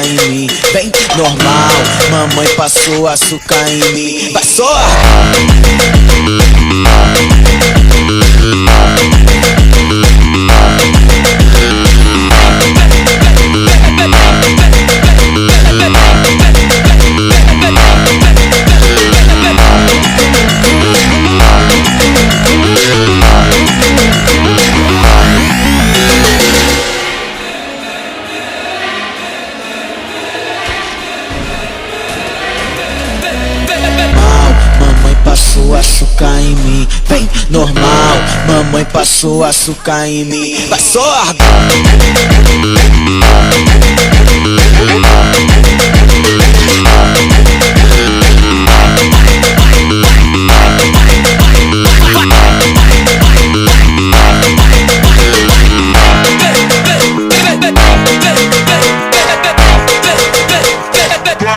em mim. Bem normal, mamãe passou açúcar em mim. Vai só! Passou açúcar em mim, bem normal. Mamãe passou açúcar em mim. Vai só!